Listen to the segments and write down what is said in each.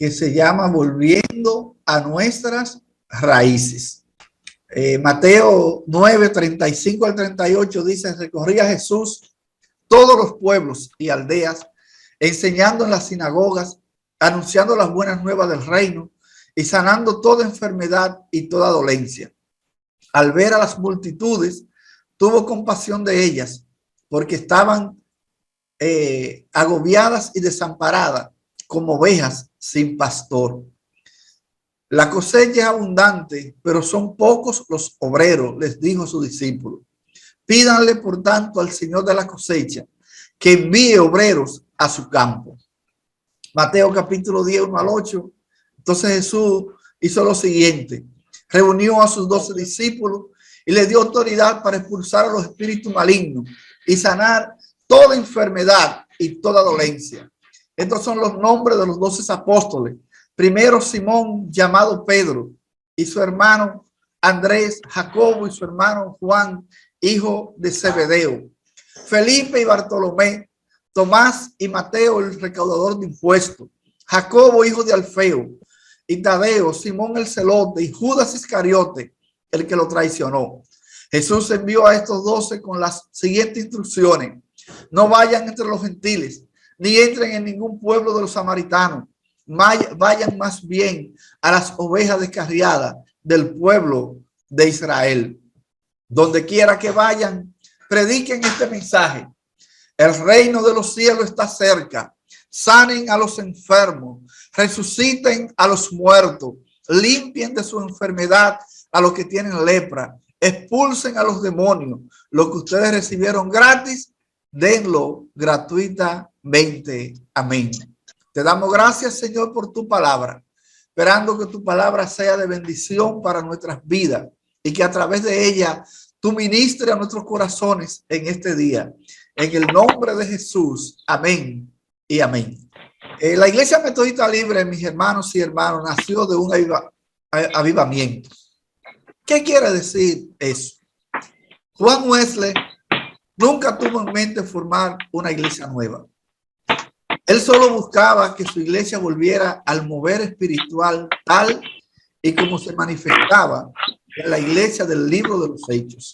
que se llama Volviendo a nuestras raíces. Mateo 9, 35 al 38 dice: recorría Jesús todos los pueblos y aldeas, enseñando en las sinagogas, anunciando las buenas nuevas del reino y sanando toda enfermedad y toda dolencia. Al ver a las multitudes, tuvo compasión de ellas, porque estaban agobiadas y desamparadas como ovejas sin pastor. La cosecha es abundante, pero son pocos los obreros, les dijo a sus discípulos. Pídanle, por tanto, al Señor de la cosecha que envíe obreros a su campo. Mateo capítulo 10, 1 al 8. Entonces Jesús hizo lo siguiente: reunió a sus 12 discípulos y les dio autoridad para expulsar a los espíritus malignos y sanar toda enfermedad y toda dolencia. Estos son los nombres de los 12 apóstoles. Primero, Simón, llamado Pedro, y su hermano Andrés, Jacobo y su hermano Juan, hijo de Zebedeo, Felipe y Bartolomé, Tomás y Mateo, el recaudador de impuestos, Jacobo, hijo de Alfeo, y Tadeo, Simón el celote, y Judas Iscariote, el que lo traicionó. Jesús envió a estos 12 con las siguientes instrucciones: no vayan entre los gentiles, ni entren en ningún pueblo de los samaritanos. Vayan más bien a las ovejas descarriadas del pueblo de Israel. Donde quiera que vayan, prediquen este mensaje: el reino de los cielos está cerca. Sanen a los enfermos, resuciten a los muertos, limpien de su enfermedad a los que tienen lepra, expulsen a los demonios. Lo que ustedes recibieron gratis, denlo gratuitamente. Amén. Te damos gracias, Señor, por tu palabra, esperando que tu palabra sea de bendición para nuestras vidas y que a través de ella tú ministres a nuestros corazones en este día. En el nombre de Jesús. Amén y amén. La Iglesia Metodista Libre, mis hermanos y hermanas, nació de un avivamiento. ¿Qué quiere decir eso? Juan Wesley nunca tuvo en mente formar una iglesia nueva. Él solo buscaba que su iglesia volviera al mover espiritual tal y como se manifestaba en la iglesia del libro de los Hechos.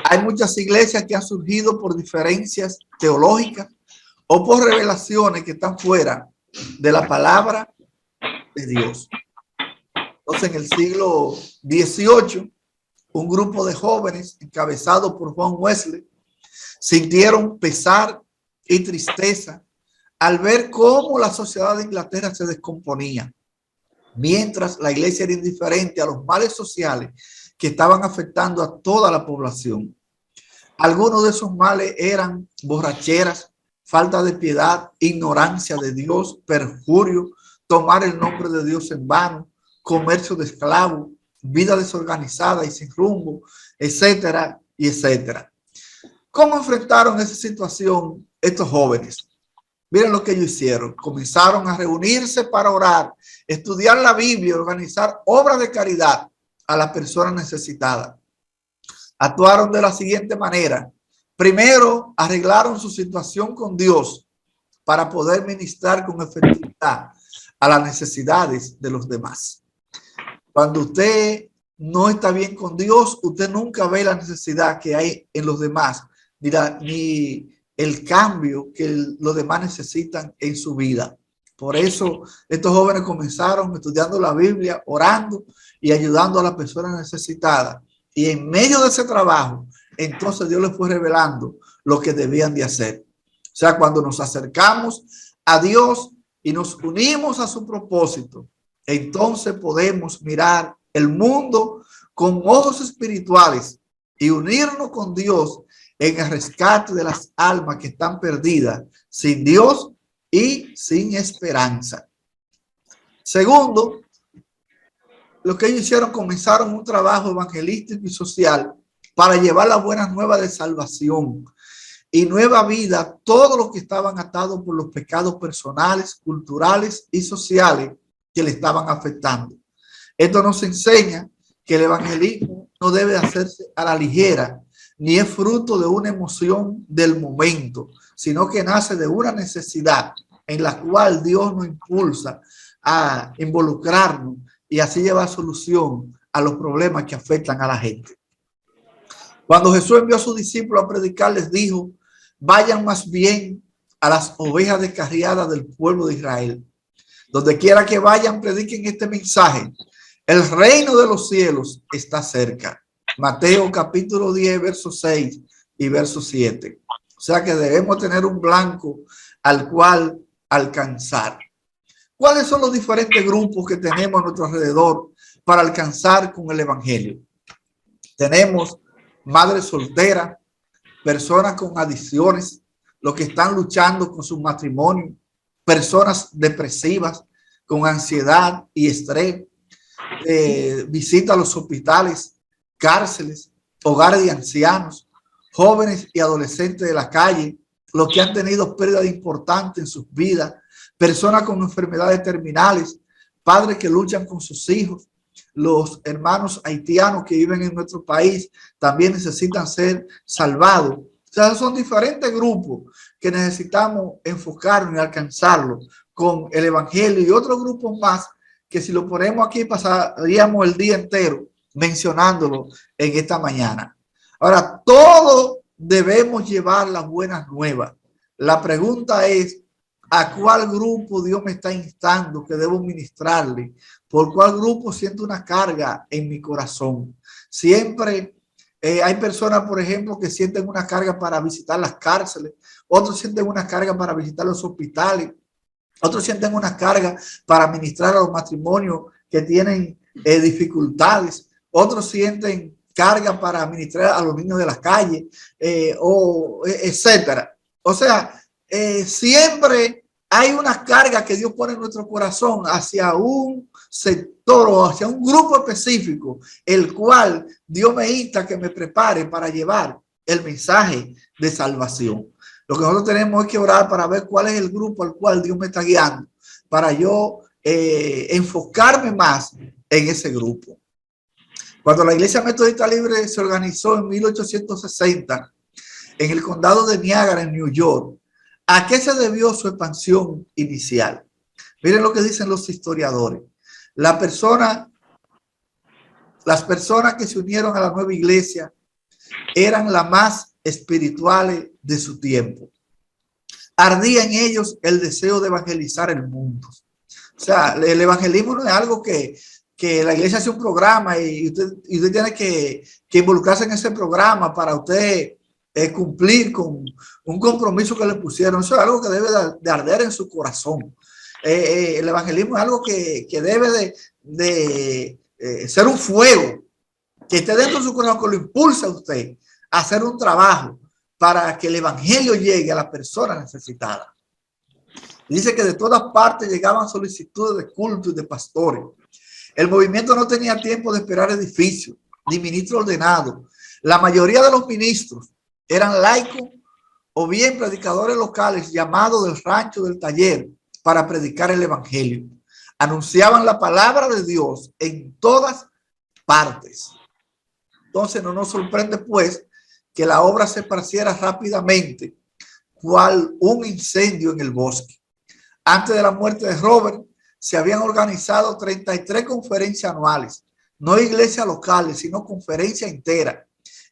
Hay muchas iglesias que han surgido por diferencias teológicas o por revelaciones que están fuera de la palabra de Dios. Entonces, en el siglo XVIII, un grupo de jóvenes encabezado por Juan Wesley sintieron pesar y tristeza al ver cómo la sociedad de Inglaterra se descomponía, mientras la iglesia era indiferente a los males sociales que estaban afectando a toda la población. Algunos de esos males eran borracheras, falta de piedad, ignorancia de Dios, perjurio, tomar el nombre de Dios en vano, comercio de esclavos, vida desorganizada y sin rumbo, etcétera y etcétera. ¿Cómo enfrentaron esa situación estos jóvenes? Miren lo que ellos hicieron. Comenzaron a reunirse para orar, estudiar la Biblia, organizar obras de caridad a las personas necesitadas. Actuaron de la siguiente manera. Primero, arreglaron su situación con Dios para poder ministrar con efectividad a las necesidades de los demás. Cuando usted no está bien con Dios, usted nunca ve la necesidad que hay en los demás, ni el cambio que los demás necesitan en su vida. Por eso estos jóvenes comenzaron estudiando la Biblia, orando y ayudando a las personas necesitadas. Y en medio de ese trabajo, entonces Dios les fue revelando lo que debían de hacer. O sea, cuando nos acercamos a Dios y nos unimos a su propósito, entonces podemos mirar el mundo con ojos espirituales y unirnos con Dios en el rescate de las almas que están perdidas sin Dios y sin esperanza. Segundo, lo que ellos hicieron, comenzaron un trabajo evangelístico y social para llevar las buenas nuevas de salvación y nueva vida a todos los que estaban atados por los pecados personales, culturales y sociales que le estaban afectando. Esto nos enseña que el evangelismo no debe hacerse a la ligera, ni es fruto de una emoción del momento, sino que nace de una necesidad en la cual Dios nos impulsa a involucrarnos y así llevar solución a los problemas que afectan a la gente. Cuando Jesús envió a sus discípulos a predicar, les dijo: vayan más bien a las ovejas descarriadas del pueblo de Israel. Donde quiera que vayan, prediquen este mensaje: el reino de los cielos está cerca. Mateo capítulo 10, verso 6 y verso 7. O sea que debemos tener un blanco al cual alcanzar. ¿Cuáles son los diferentes grupos que tenemos a nuestro alrededor para alcanzar con el evangelio? Tenemos madres solteras, personas con adicciones, los que están luchando con su matrimonio, personas depresivas, con ansiedad y estrés, visita a los hospitales, cárceles, hogares de ancianos, jóvenes y adolescentes de la calle, los que han tenido pérdidas importantes en sus vidas, personas con enfermedades terminales, padres que luchan con sus hijos, los hermanos haitianos que viven en nuestro país también necesitan ser salvados. O sea, son diferentes grupos que necesitamos enfocarnos y alcanzarlos con el evangelio, y otros grupos más que si lo ponemos aquí pasaríamos el día entero mencionándolo en esta mañana. Ahora, todos debemos llevar las buenas nuevas. La pregunta es: ¿a cuál grupo Dios me está instando que debo ministrarle? ¿Por cuál grupo siento una carga en mi corazón? Siempre hay personas, por ejemplo, que sienten una carga para visitar las cárceles, otros sienten una carga para visitar los hospitales, otros sienten una carga para ministrar a los matrimonios que tienen dificultades, otros sienten carga para ministrar a los niños de las calles, etcétera. O sea, siempre hay una carga que Dios pone en nuestro corazón hacia un sector o hacia un grupo específico, el cual Dios me insta que me prepare para llevar el mensaje de salvación. Lo que nosotros tenemos es que orar para ver cuál es el grupo al cual Dios me está guiando, para yo enfocarme más en ese grupo. Cuando la Iglesia Metodista Libre se organizó en 1860 en el condado de Niágara, en New York, ¿a qué se debió su expansión inicial? Miren lo que dicen los historiadores. Las personas que se unieron a la nueva iglesia eran las más espirituales de su tiempo. Ardía en ellos el deseo de evangelizar el mundo. O sea, el evangelismo no es algo que la iglesia hace un programa y usted tiene que involucrarse en ese programa para usted cumplir con un compromiso que le pusieron. Eso es algo que debe de arder en su corazón. El evangelismo es algo que debe de ser un fuego que esté dentro de su corazón, que lo impulsa a usted a hacer un trabajo para que el evangelio llegue a las personas necesitadas. Dice que de todas partes llegaban solicitudes de culto y de pastores. El movimiento no tenía tiempo de esperar edificios ni ministro ordenado. La mayoría de los ministros eran laicos o bien predicadores locales llamados del rancho, del taller, para predicar el evangelio. Anunciaban la palabra de Dios en todas partes. Entonces no nos sorprende pues que la obra se esparciera rápidamente, cual un incendio en el bosque. Antes de la muerte de Robert, se habían organizado 33 conferencias anuales, no iglesias locales, sino conferencias enteras,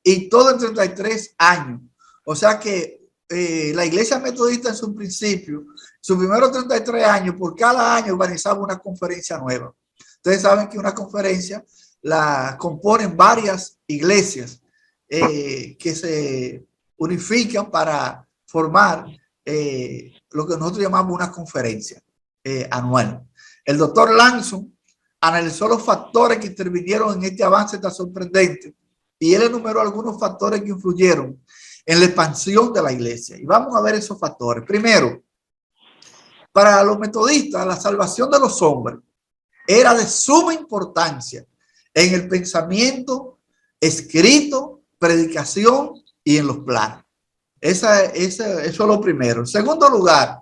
y todo en 33 años. O sea que la iglesia metodista en su principio, sus primeros 33 años, por cada año organizaba una conferencia nueva. Ustedes saben que una conferencia la componen varias iglesias que se unifican para formar lo que nosotros llamamos una conferencia anual. El doctor Lanson analizó los factores que intervinieron en este avance tan sorprendente y él enumeró algunos factores que influyeron en la expansión de la iglesia. Y vamos a ver esos factores. Primero, para los metodistas, la salvación de los hombres era de suma importancia en el pensamiento escrito, predicación y en los planes. Eso es lo primero. En segundo lugar,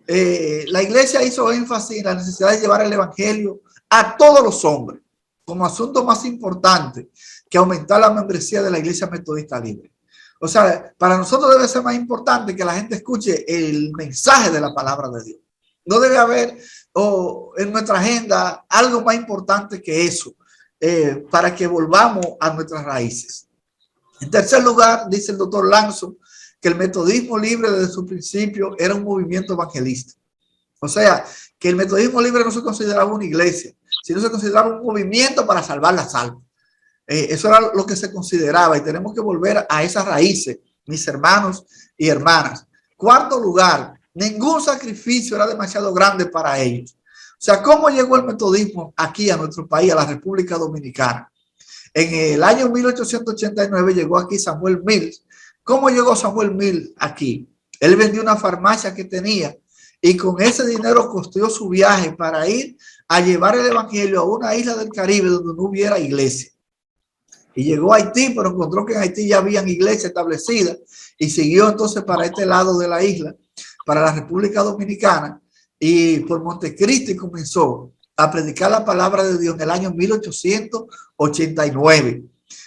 la iglesia hizo énfasis en la necesidad de llevar el evangelio a todos los hombres como asunto más importante que aumentar la membresía de la Iglesia Metodista Libre. O sea, para nosotros debe ser más importante que la gente escuche el mensaje de la palabra de Dios. No debe haber en nuestra agenda algo más importante que eso, para que volvamos a nuestras raíces. En tercer lugar, dice el doctor Lanzo, que el metodismo libre desde su principio era un movimiento evangelista. O sea, que el metodismo libre no se consideraba una iglesia, sino se consideraba un movimiento para salvar las almas. Eso era lo que se consideraba y tenemos que volver a esas raíces, mis hermanos y hermanas. Cuarto lugar, ningún sacrificio era demasiado grande para ellos. O sea, ¿cómo llegó el metodismo aquí a nuestro país, a la República Dominicana? En el año 1889 llegó aquí Samuel Mills. ¿Cómo llegó Samuel Mills aquí? Él vendió una farmacia que tenía y con ese dinero costeó su viaje para ir a llevar el evangelio a una isla del Caribe donde no hubiera iglesia. Y llegó a Haití, pero encontró que en Haití ya habían iglesias establecidas y siguió entonces para este lado de la isla, para la República Dominicana, y por Montecristi comenzó a predicar la palabra de Dios en el año 1889.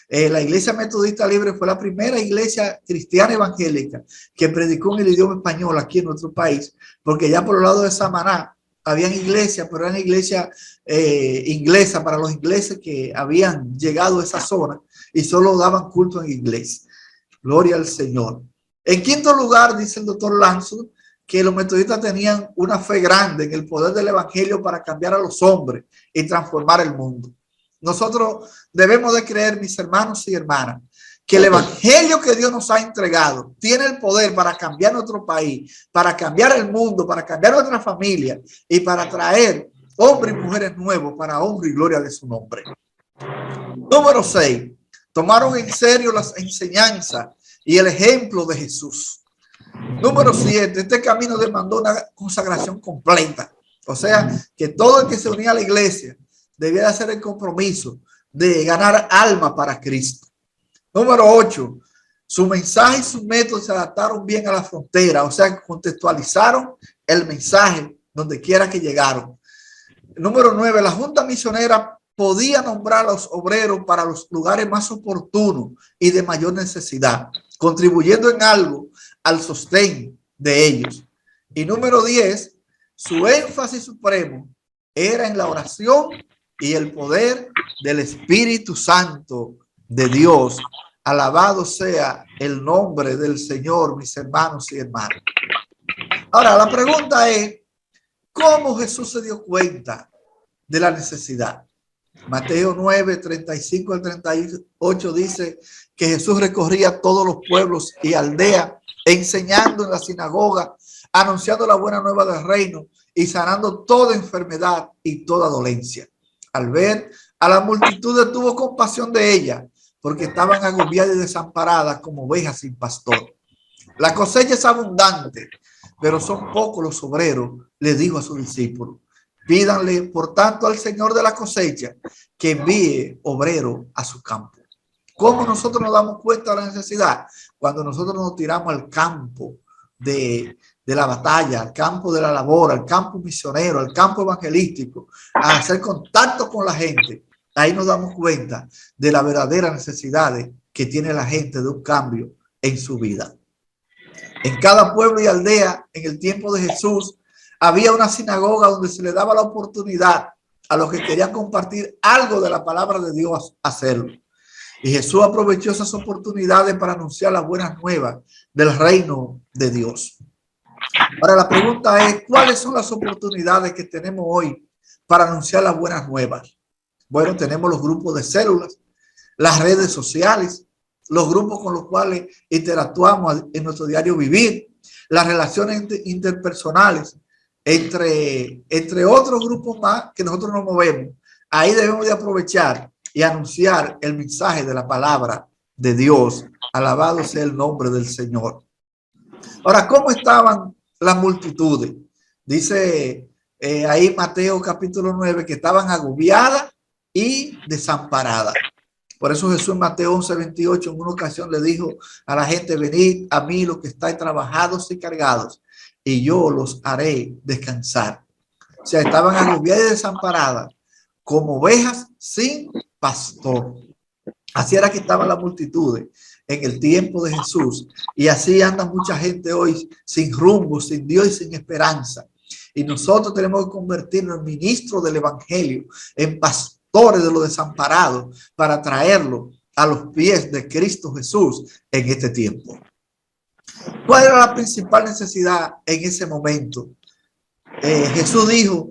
La Iglesia Metodista Libre fue la primera iglesia cristiana evangélica que predicó en el idioma español aquí en nuestro país, porque ya por el lado de Samaná habían iglesias, pero eran iglesias inglesas para los ingleses que habían llegado a esa zona y solo daban culto en inglés. Gloria al Señor. En quinto lugar, dice el doctor Lanzo, que los metodistas tenían una fe grande en el poder del evangelio para cambiar a los hombres y transformar el mundo. Nosotros debemos de creer, mis hermanos y hermanas, que el evangelio que Dios nos ha entregado tiene el poder para cambiar nuestro país, para cambiar el mundo, para cambiar nuestra familia y para traer hombres y mujeres nuevos para honra y gloria de su nombre. Número 6. Tomaron en serio las enseñanzas y el ejemplo de Jesús. Número 7. Este camino demandó una consagración completa. O sea, que todo el que se unía a la iglesia debía hacer el compromiso de ganar alma para Cristo. Número 8. Su mensaje y sus métodos se adaptaron bien a la frontera. O sea, contextualizaron el mensaje donde quiera que llegaron. Número 9. La Junta Misionera podía nombrar a los obreros para los lugares más oportunos y de mayor necesidad, contribuyendo en algo al sostén de ellos. Y número 10, su énfasis supremo era en la oración y el poder del Espíritu Santo de Dios. Alabado sea el nombre del Señor, mis hermanos y hermanas. Ahora, la pregunta es, ¿cómo Jesús se dio cuenta de la necesidad? Mateo 9, 35 al 38 dice que Jesús recorría todos los pueblos y aldeas, enseñando en la sinagoga, anunciando la buena nueva del reino y sanando toda enfermedad y toda dolencia. Al ver a la multitud tuvo compasión de ella, porque estaban agobiadas y desamparadas como ovejas sin pastor. La cosecha es abundante, pero son pocos los obreros, le dijo a sus discípulos. Pídanle, por tanto, al Señor de la cosecha que envíe obrero a su campo. ¿Cómo nosotros nos damos cuenta de la necesidad? Cuando nosotros nos tiramos al campo de la batalla, al campo de la labor, al campo misionero, al campo evangelístico, a hacer contacto con la gente. Ahí nos damos cuenta de la verdadera necesidad que tiene la gente de un cambio en su vida. En cada pueblo y aldea, en el tiempo de Jesús, había una sinagoga donde se le daba la oportunidad a los que querían compartir algo de la palabra de Dios hacerlo. Y Jesús aprovechó esas oportunidades para anunciar las buenas nuevas del reino de Dios. Ahora la pregunta es, ¿cuáles son las oportunidades que tenemos hoy para anunciar las buenas nuevas? Bueno, tenemos los grupos de células, las redes sociales, los grupos con los cuales interactuamos en nuestro diario vivir, las relaciones interpersonales, entre otros grupos más que nosotros nos movemos. Ahí debemos de aprovechar y anunciar el mensaje de la palabra de Dios. Alabado sea el nombre del Señor. Ahora, ¿cómo estaban las multitudes? Dice ahí Mateo capítulo 9 que estaban agobiadas y desamparadas. Por eso Jesús en Mateo 11, 28 en una ocasión le dijo a la gente, venid a mí los que estáis trabajados y cargados, y yo los haré descansar. O sea, estaban agobiadas y desamparadas, como ovejas sin pastor. Así era que estaban las multitudes en el tiempo de Jesús. Y así anda mucha gente hoy sin rumbo, sin Dios y sin esperanza. y nosotros tenemos que convertirnos en ministros del evangelio, en pastores de los desamparados, para traerlo a los pies de Cristo Jesús en este tiempo. ¿Cuál era la principal necesidad en ese momento? Jesús dijo,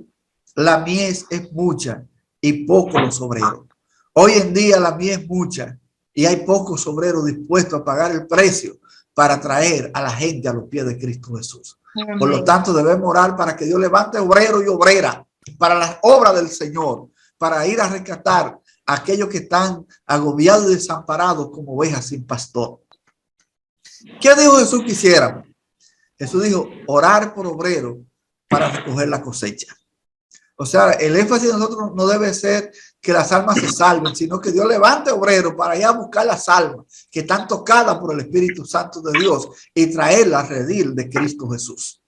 la mies es mucha y pocos los obreros. Hoy en día la mies es mucha y hay pocos obreros dispuestos a pagar el precio para traer a la gente a los pies de Cristo Jesús. Por lo tanto, debemos orar para que Dios levante obreros y obreras para las obras del Señor, para ir a rescatar a aquellos que están agobiados y desamparados como ovejas sin pastor. ¿Qué dijo Jesús que hiciéramos? Jesús dijo, orar por obreros para recoger la cosecha. O sea, el énfasis de nosotros no debe ser que las almas se salven, sino que Dios levante obreros para ir a buscar las almas que están tocadas por el Espíritu Santo de Dios y traerlas a redil de Cristo Jesús.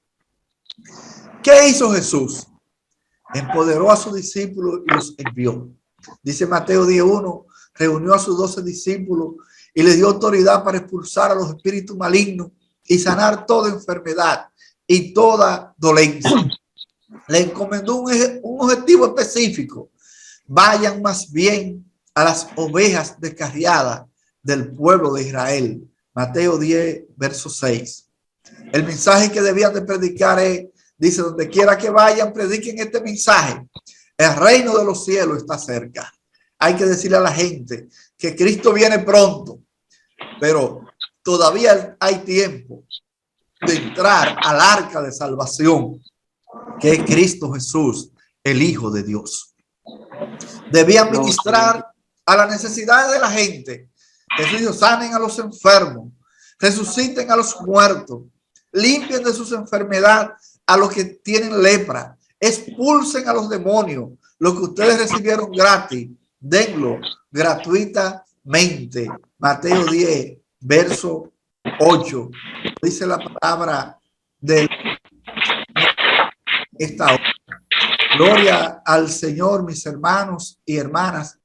¿Qué hizo Jesús? Empoderó a sus discípulos y los envió. Dice Mateo 10:1, reunió a sus 12 discípulos y les dio autoridad para expulsar a los espíritus malignos y sanar toda enfermedad y toda dolencia. Le encomendó un objetivo específico. Vayan más bien a las ovejas descarriadas del pueblo de Israel. Mateo 10, verso 6. El mensaje que debían de predicar es, dice, donde quiera que vayan, prediquen este mensaje. El reino de los cielos está cerca. Hay que decirle a la gente que Cristo viene pronto, pero todavía hay tiempo de entrar al arca de salvación, que es Cristo Jesús, el Hijo de Dios. Debían ministrar a las necesidades de la gente. Jesús dijo, sanen a los enfermos, resuciten a los muertos, limpien de sus enfermedades a los que tienen lepra, expulsen a los demonios. Lo que ustedes recibieron gratis, denlo gratuitamente. Mateo 10, verso 8. Dice la palabra de esta hora. Gloria al Señor, mis hermanos y hermanas,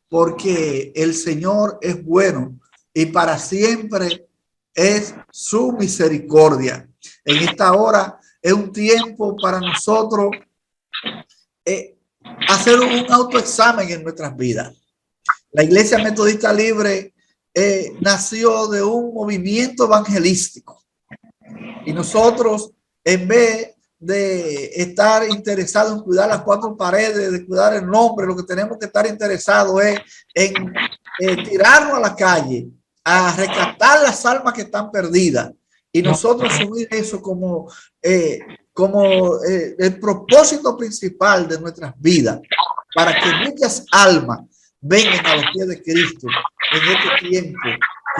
porque el Señor es bueno y para siempre es su misericordia. En esta hora es un tiempo para nosotros hacer un autoexamen en nuestras vidas. La Iglesia Metodista Libre nació de un movimiento evangelístico y nosotros, en vez de estar interesados en cuidar las cuatro paredes, de cuidar el nombre, lo que tenemos que estar interesados es en tirarnos a la calle, a rescatar las almas que están perdidas y nosotros asumir eso como el propósito principal de nuestras vidas, para que muchas almas vengan a los pies de Cristo en este tiempo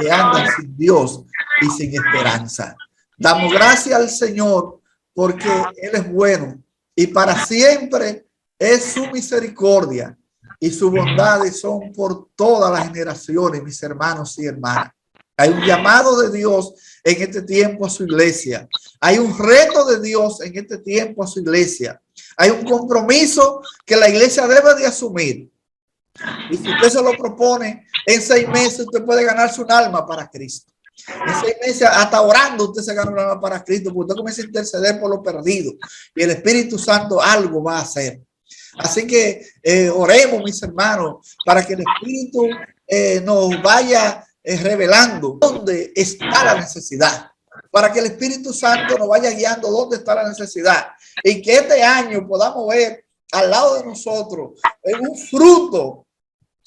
que andan sin Dios y sin esperanza. Damos gracias al Señor porque Él es bueno y para siempre es su misericordia y sus bondades son por todas las generaciones, mis hermanos y hermanas. Hay un llamado de Dios en este tiempo a su iglesia. Hay un reto de Dios en este tiempo a su iglesia. Hay un compromiso que la iglesia debe de asumir. Y si usted se lo propone, en 6 meses usted puede ganarse un alma para Cristo. En 6 meses, hasta orando, usted se gana un alma para Cristo, porque usted comienza a interceder por lo perdido. Y el Espíritu Santo algo va a hacer. Así que oremos, mis hermanos, para que el Espíritu nos vaya revelando dónde está la necesidad, para que el Espíritu Santo nos vaya guiando dónde está la necesidad y que este año podamos ver al lado de nosotros un fruto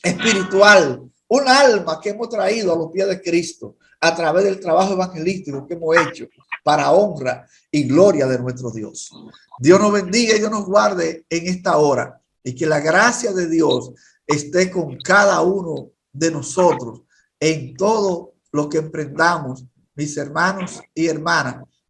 espiritual, un alma que hemos traído a los pies de Cristo a través del trabajo evangelístico que hemos hecho para honra y gloria de nuestro Dios. Dios nos bendiga y Dios nos guarde en esta hora y que la gracia de Dios esté con cada uno de nosotros en todo lo que emprendamos, mis hermanos y hermanas,